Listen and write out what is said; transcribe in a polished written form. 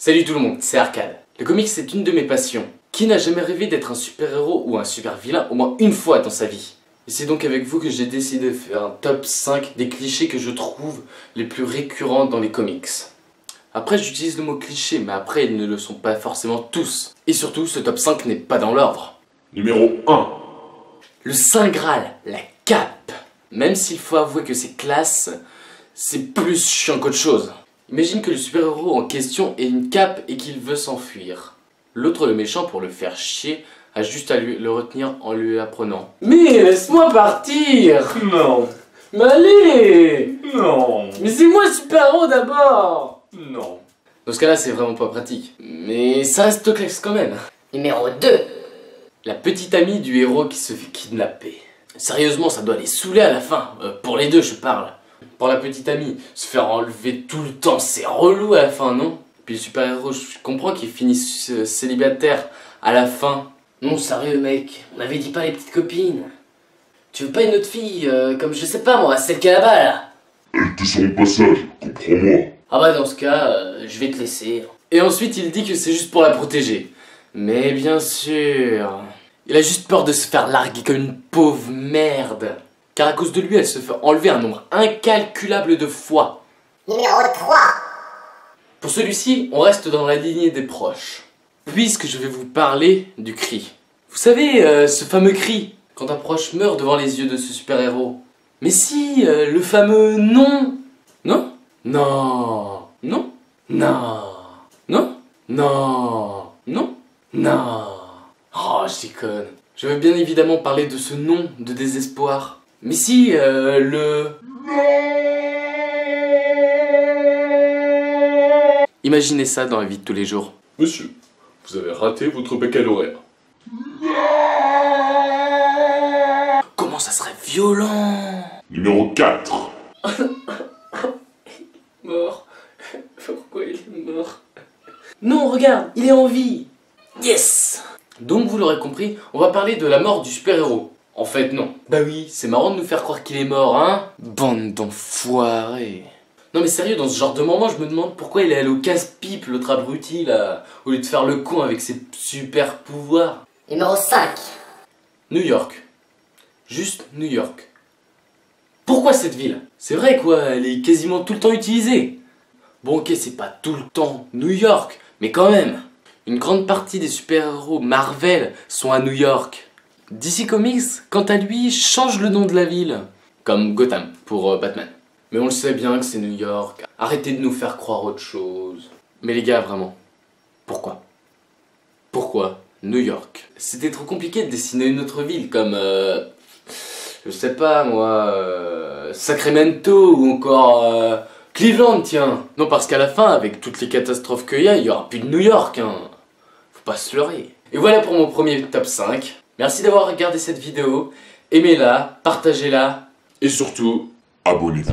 Salut tout le monde, c'est Arcade. Le comics c'est une de mes passions. Qui n'a jamais rêvé d'être un super-héros ou un super-vilain au moins une fois dans sa vie? Et c'est donc avec vous que j'ai décidé de faire un top 5 des clichés que je trouve les plus récurrents dans les comics. Après j'utilise le mot cliché, mais après ils ne le sont pas forcément tous. Et surtout, ce top 5 n'est pas dans l'ordre. Numéro 1. Le Saint Graal, la cape. Même s'il faut avouer que c'est classe, c'est plus chiant qu'autre chose. Imagine que le super-héros en question ait une cape et qu'il veut s'enfuir. L'autre, le méchant, pour le faire chier, a juste à le retenir en lui apprenant. Mais laisse-moi partir! Non. Mais allez! Non. Mais c'est moi le super-héros d'abord! Non. Dans ce cas-là, c'est vraiment pas pratique. Mais ça reste classe quand même. Numéro 2. La petite amie du héros qui se fait kidnapper. Sérieusement, ça doit les saouler à la fin. Pour les deux, je parle. Pour la petite amie, se faire enlever tout le temps, c'est relou à la fin, non? Puis le super-héros, je comprends qu'il finisse célibataire à la fin. Non, sérieux mec, on avait dit pas les petites copines. Tu veux pas une autre fille, comme je sais pas moi, celle qui est là-bas là? Elle était sur mon passage, comprends-moi. Ah bah dans ce cas, je vais te laisser. Et ensuite, il dit que c'est juste pour la protéger. Mais bien sûr, il a juste peur de se faire larguer comme une pauvre merde. Car à cause de lui, elle se fait enlever un nombre incalculable de fois. Numéro 3. Pour celui-ci, on reste dans la lignée des proches. Puisque je vais vous parler du cri. Vous savez, ce fameux cri, quand un proche meurt devant les yeux de ce super-héros. Mais si, le fameux non. Non? Non. Non? Non. Non? Non. Non? Non. Oh, je déconne. Je veux bien évidemment parler de ce non de désespoir. Mais si, le... Imaginez ça dans la vie de tous les jours. Monsieur, vous avez raté votre baccalauréat. Comment ça serait violent? Numéro 4. Mort. Pourquoi il est mort? Non, regarde, il est en vie. Yes. Donc vous l'aurez compris, on va parler de la mort du super-héros. En fait, non. Bah oui, c'est marrant de nous faire croire qu'il est mort, hein? Bande d'enfoirés. Non mais sérieux, dans ce genre de moment, je me demande pourquoi il est allé au casse-pipe, l'autre abruti, là, au lieu de faire le con avec ses super pouvoirs. Numéro 5. New York. Juste New York. Pourquoi cette ville? C'est vrai quoi, elle est quasiment tout le temps utilisée. Bon ok, c'est pas tout le temps New York, mais quand même. Une grande partie des super-héros Marvel sont à New York. DC Comics, quant à lui, change le nom de la ville. Comme Gotham pour Batman. Mais on le sait bien que c'est New York. Arrêtez de nous faire croire autre chose. Mais les gars, vraiment, pourquoi? Pourquoi New York? C'était trop compliqué de dessiner une autre ville comme... je sais pas moi... Sacramento ou encore... Cleveland, tiens. Non, parce qu'à la fin, avec toutes les catastrophes qu'il y a, il y aura plus de New York, hein. Faut pas se leurrer. Et voilà pour mon premier top 5. Merci d'avoir regardé cette vidéo. Aimez-la, partagez-la. Et surtout, abonnez-vous.